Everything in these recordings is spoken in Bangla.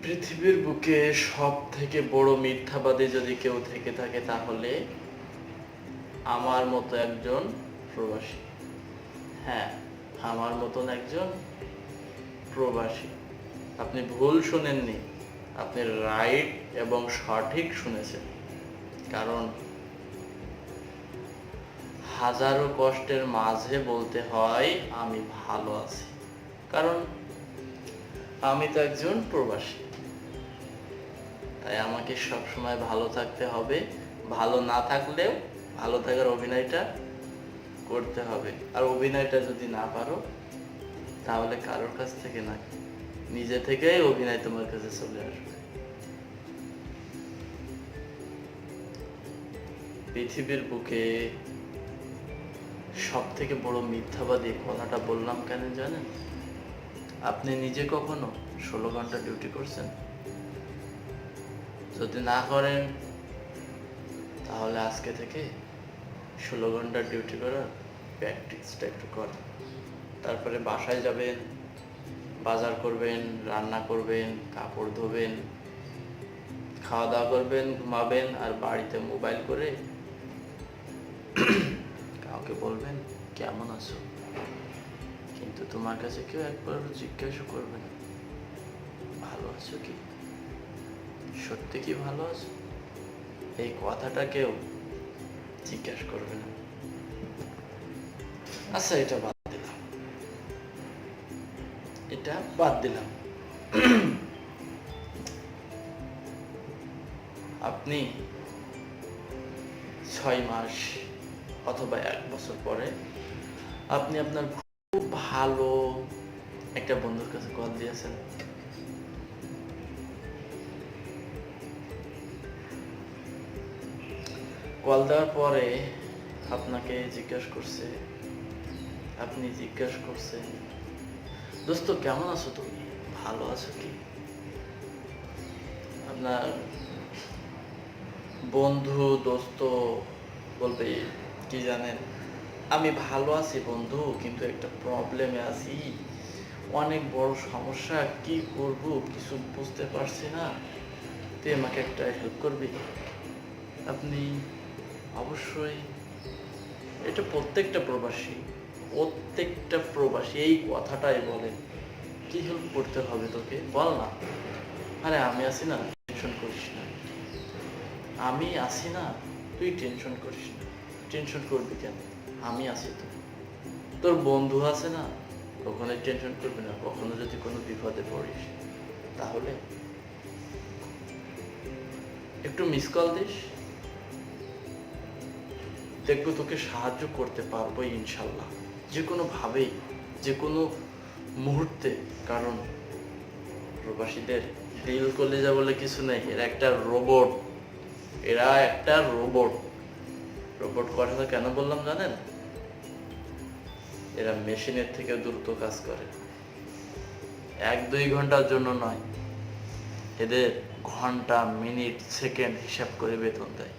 পৃথিবীর বুকে সব থেকে বড় মিথ্যাবাদী যদি কেউ থেকে থাকে তাহলে আমার মতো একজন প্রবাসী। হ্যাঁ, আমার মতন একজন প্রবাসী। আপনি ভুল শুনেননি, আপনি রাইট এবং সঠিক শুনেছেন। কারণ হাজারো কষ্টের মাঝে বলতে হয় আমি ভালো আছি, কারণ আমি তো একজন প্রবাসী। তাই আমাকে সবসময় ভালো থাকতে হবে, ভালো না থাকলেও ভালো থাকার অভিনয়টা করতে হবে। আর অভিনয়টা যদি না পারো তাহলে কারোর কাছ থেকে না, নিজে থেকেই অভিনয় তোমার কাছে চলে আসবে। পৃথিবীর বুকে সব থেকে বড় মিথ্যাবাদী কথাটা বললাম কেন জানেন? আপনি নিজে কখনো 16 ঘন্টা ডিউটি করছেন? যদি না করেন তাহলে আজকে থেকে 16 ঘন্টা ডিউটি করার প্র্যাকটিসটা একটু করেন। তারপরে বাসায় যাবেন, বাজার করবেন, রান্না করবেন, কাপড় ধোবেন, খাওয়া দাওয়া করবেন, ঘুমাবেন, আর বাড়িতে মোবাইল করে কাউকে বলবেন কেমন আছো, কিন্তু তোমার কাছে কেউ একবার জিজ্ঞাসা করবে না ভালো আছো কি, সত্যি কি ভালো আছো। এই কথাটা কেউ জিজ্ঞাসা করবে না। আচ্ছা, এটা বাদ দিলাম, এটা বাদ দিলাম। আপনি 6 মাস অথবা 1 বছর পরে আপনি আপনার খুব ভালো একটা বন্ধুর কাছে কল দিয়েছেন। কল দেওয়ার পরে আপনাকে জিজ্ঞাসা করছে, আপনি জিজ্ঞাসা করছেন, দোস্ত কেমন আছো তুমি, ভালো আছো কি। আপনার বন্ধু দোস্ত বলবে কি জানেন, আমি ভালো আছি বন্ধু, কিন্তু একটা প্রবলেমে আছি, অনেক বড় সমস্যা, কি করব কিছু বুঝতে পারছি না, তুই আমাকে একটা হেল্প করবি। আপনি অবশ্যই, এটা প্রত্যেকটা প্রবাসী এই কথাটাই বলে, কি হেল্প করতে হবে তোকে বল না। আরে আমি আছি না, টেনশন করিস না, আমি আছি না, তুই টেনশন করিস না। টেনশন করবি কেন, আমি আছি তো। তোর বন্ধু আছে না, কখনোই টেনশন করবি না। কখনো যদি কোনো বিপদে পড়িস তাহলে একটু মিস কল দিস, দেখবো তোকে সাহায্য করতে পারবো ইনশাল্লাহ, যে কোনো ভাবেই, যে কোনো মুহূর্তে। কারণ প্রবাসীদের দিল কলিজা বলে কিছু নেই, এরা একটা রোবট, এরা একটা রোবট। রোবট কথাটা কেন বললাম জানেন? এরা মেশিনের থেকে দ্রুত কাজ করে, 1-2 ঘন্টার জন্য নয়, এদের ঘন্টা মিনিট সেকেন্ড হিসাব করে বেতন দেয়।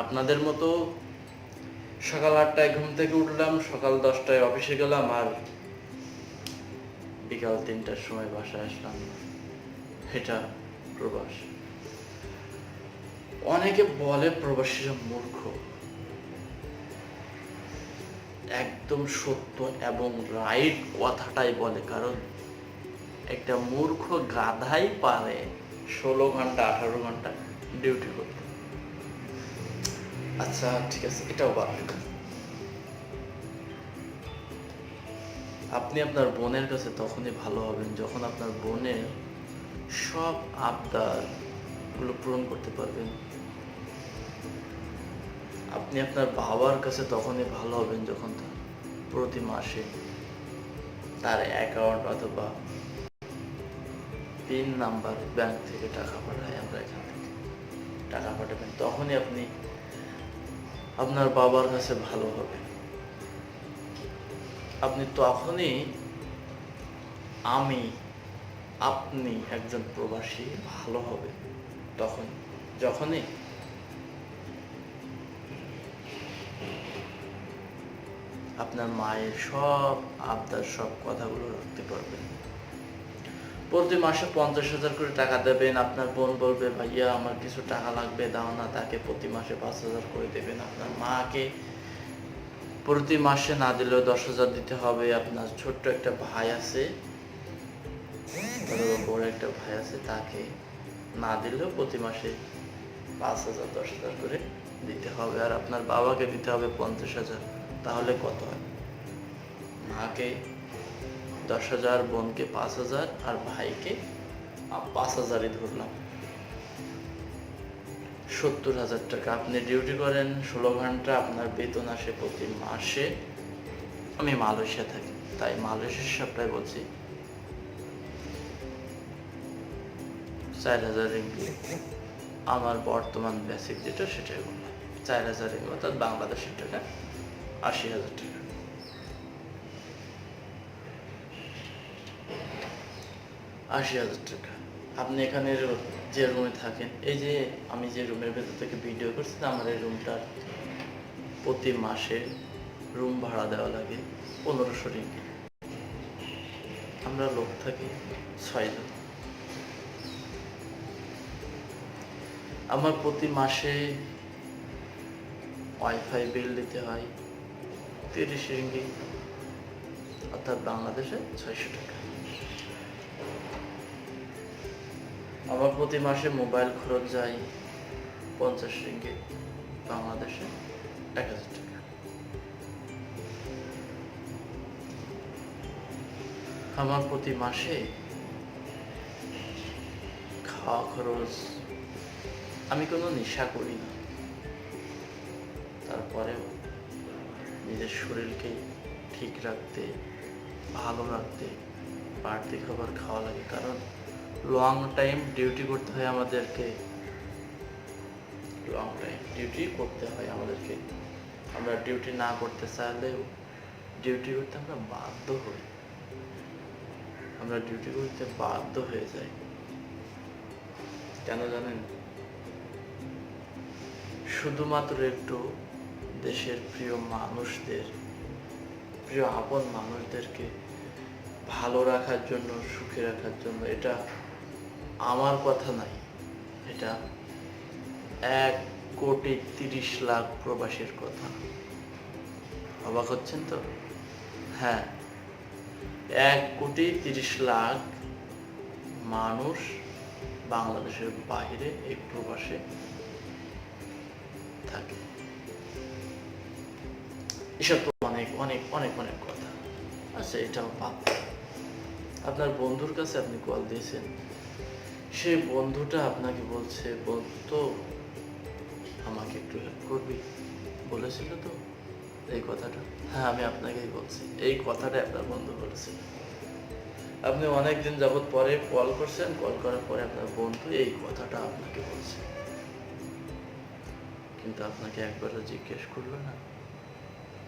আপনাদের মতো সকাল 8টায় ঘুম থেকে উঠলাম, সকাল 10টায় অফিসে গেলাম, আর বিকাল 3টার সময় বাসায় আসলাম, এটা প্রবাস। অনেকে বলে প্রবাসীরা মূর্খ, একদম সত্য এবং রাইট কথাটাই বলে। কারণ একটা মূর্খ গাধাই পারে 16 ঘন্টা 18 ঘন্টা ডিউটি করতে। আচ্ছা ঠিক আছে, এটাও বাদ দিলাম। আপনি আপনার বোনের কাছে তখনই ভালো হবেন যখন আপনার বোনের সব আবদার গুলো পূরণ করতে পারবেন। আপনি আপনার বাবার কাছে তখনই ভালো হবেন যখন প্রতি মাসে তার অ্যাকাউন্ট অথবা পিন নাম্বার ব্যাংক থেকে টাকা পাঠায়, আমরা এখান থেকে টাকা পাঠাবেন, তখনই আপনি আপনার বাবার কাছে ভালো হবেন। আপনি তখনই আপনি একজন প্রবাসী ভালো হবে তখন, যখনই আপনার মায়ের সব আবদার, সব কথাগুলো রাখতে পারবেন। প্রতি মাসে 50,000 করে টাকা দেবেন। আপনার বোন বলবে ভাইয়া আমার কিছু টাকা লাগবে, দাও না, তাকে প্রতি মাসে 5,000 করে দেবেন। আপনার মাকে প্রতি মাসে না দিলেও 10,000 দিতে হবে। আপনার ছোট্ট একটা ভাই আছে, বড় একটা ভাই আছে, তাকে না দিলেও প্রতি মাসে 5,000 10,000 করে দিতে হবে। আর আপনার বাবাকে দিতে হবে 50,000। তাহলে কত হয়? মাকে 10,000, বোনকে 5,000 আর ভাইকে 5,000ই ধরলাম, 70,000 টাকা। আপনি ডিউটি করেন 16 ঘন্টা, আপনার বেতন আসে প্রতি মাসে। আমি মালয়েশিয়া থাকি, তাই মালয়েশিয়ার হিসাবটাই বলছি, 4,000 রিঙ্গিত। আমার বর্তমান বেসিক যেটা সেটাই বললাম, 4,000 রিঙ্গিত, অর্থাৎ বাংলাদেশের টাকা 80,000 টাকা। টাকা। আপনি এখানে যে রুমে থাকেন, এই যে আমি যে রুমের ভেতর থেকে ভিডিও করছি, আমার এই রুমটার প্রতি মাসে রুম ভাড়া দেওয়া লাগে 1500 রিঙ্গিত। আমরা লোক থাকি 6 জন। আমার প্রতি মাসে ওয়াইফাই বিল দিতে হয় 30 রিঙ্গিত, অর্থাৎ বাংলাদেশে 600 টাকা। আমার প্রতি মাসে মোবাইল খরচ যায় 50 রিঙ্গিত, বাংলাদেশে 1,000 টাকা। আমার প্রতি মাসে খাওয়া খরচ, আমি কোনো নেশা করি না, তারপরেও নিজের শরীরকে ঠিক রাখতে, ভালো রাখতে বাড়তি খাবার খাওয়া লাগে। কারণ লং টাইম ডিউটি করতে হয় আমাদেরকে, লং টাইম ডিউটি করতে হয় আমাদেরকে। আমরা ডিউটি না করতে চাইলেও ডিউটি করতে আমরা বাধ্য হই, আমরা ডিউটি করতে বাধ্য হয়ে যাই। কেন জানেন? শুধুমাত্র একটু দেশের প্রিয় মানুষদের, প্রিয় আপন মানুষদেরকে ভালো রাখার জন্য, সুখে রাখার জন্য। এটা আমার কথা নাই, এটা 1,30,00,000 প্রবাসীর কথা। অবাক হচ্ছেন তো? হ্যাঁ, 1,30,00,000 মানুষ বাংলাদেশের বাইরে এই প্রবাসে থাকে। এসব তো অনেক অনেক অনেক অনেক কথা আচ্ছা, এটাও বাদ। আপনার বন্ধুর কাছে আপনি কল দিয়েছেন, সেই বন্ধুটা আপনাকে বলছে, বন্ধু আমাকে একটু হেল্প করবি, বলেছিল তো এই কথাটা? হ্যাঁ, আমি আপনাকেই বলছি, এই কথাটা আপনার বন্ধু বলেছিল। আপনি অনেকদিন যাবৎ পরে কল করছেন, কল করার পরে আপনার বন্ধু এই কথাটা আপনাকে বলছে, কিন্তু আপনাকে একবারও জিজ্ঞেস করলো না,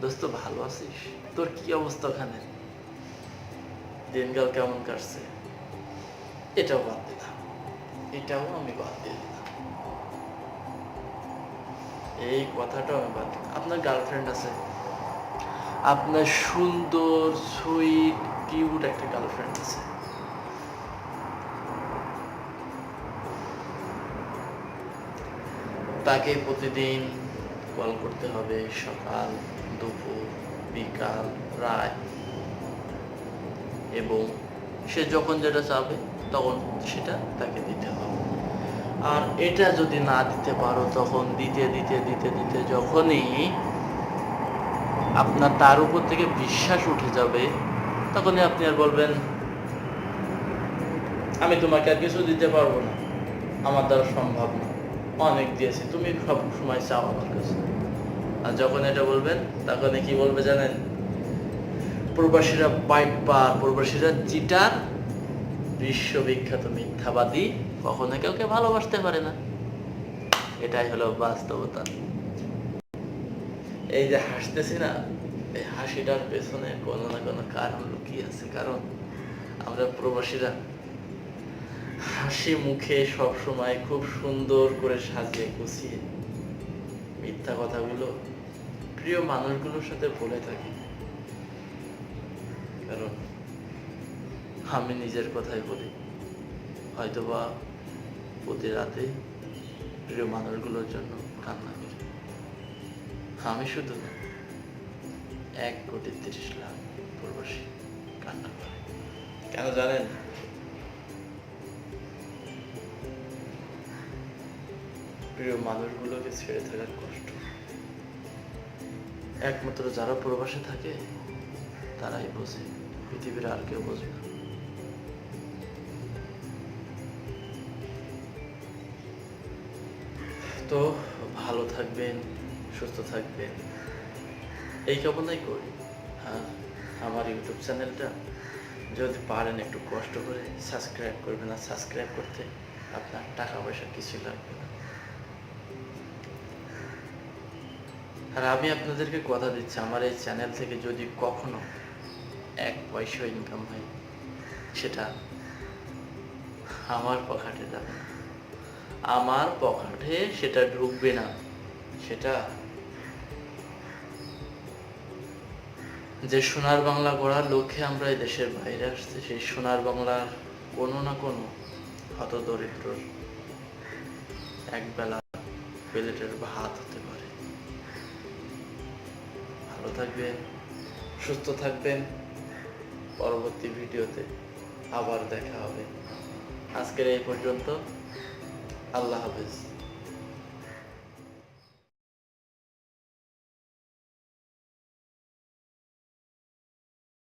দোস্ত ভালো আছিস, তোর কি অবস্থা, ওখানে দিনকাল কেমন কাটছে? এটাও বাদ দিলাম, এটাও আমি বাদ দিয়ে দিলাম, এই কথাটাও আমি বাদ দিলাম। আপনার গার্লফ্রেন্ড আছে, আপনার সুন্দর সুইট কিউট একটা গার্লফ্রেন্ড আছে, তাকে প্রতিদিন কল করতে হবে, সকাল, দুপুর, বিকাল, রাত, এবং সে যখন যেটা চাবে তখন সেটা তাকে দিতে হবে। আর এটা যদি না দিতে পারো, তখন দিতে দিতে দিতে দিতে যখনই আপনার তার উপর থেকে বিশ্বাস উঠে যাবে, তখনই আপনি আর বলবেন আমি তোমাকে আর কিছু দিতে পারবো না, আমার দ্বারা সম্ভব না, অনেক দিয়েছি, তুমি সব সময় চাও আমার কাছে। আর যখন এটা বলবেন, তখনই কি বলবে জানেন? প্রবাসীরা বাইপার, প্রবাসীরা চিটার, বিশ্ববিখ্যাত মিথ্যাবাদী, কখনো কাউকে ভালোবাসতে পারে না। এটাই হলো বাস্তবতা। এই যে হাসতেছি না, এই হাসিটার পেছনে কোনো না কোনো কারণ লুকিয়ে আছে। কারণ আমরা প্রবাসীরা হাসি মুখে সব সময় খুব সুন্দর করে সাজিয়ে গুছিয়ে মিথ্যা কথাগুলো প্রিয় মানুষগুলোর সাথে বলে থাকি। কারণ আমি নিজের কথাই বলি, হয়তোবা প্রতি রাতে প্রিয় মানুষগুলোর জন্য কান্না করি। আমি শুধু 1,30,00,000 প্রবাসী কান্না করে। কেন জানেন? প্রিয় মানুষগুলোকে ছেড়ে থাকার কষ্ট একমাত্র যারা প্রবাসে থাকে তারাই বোঝে, পৃথিবীর আর কেউ বোঝে না। তো ভালো থাকবেন, সুস্থ থাকবেন, এই কামনাই করি। হ্যাঁ, আমার ইউটিউব চ্যানেলটা যদি পারেন একটু কষ্ট করে সাবস্ক্রাইব করবেন। আর সাবস্ক্রাইব করতে আপনার টাকা পয়সা কিছু লাগবে না। আর আমি আপনাদেরকে কথা দিচ্ছি, আমার এই চ্যানেল থেকে যদি কখনো 1 পয়সা ইনকাম হয়, সেটা আমার পকেটে যাবে না, আমার পকেটে সেটা ঢুকবে না। সেটা যে সোনার বাংলা গড়ার লক্ষ্যে আমরা এই দেশের বাইরে আসছি, সেই সোনার বাংলার কোনো না কোনো হতদরিদ্রর একবেলা প্লেটের ভাত হতে পারে। ভালো থাকবেন, সুস্থ থাকবেন। পরবর্তী ভিডিওতে আবার দেখা হবে। আজকের এই পর্যন্ত। আল্লাহ হাফেজ।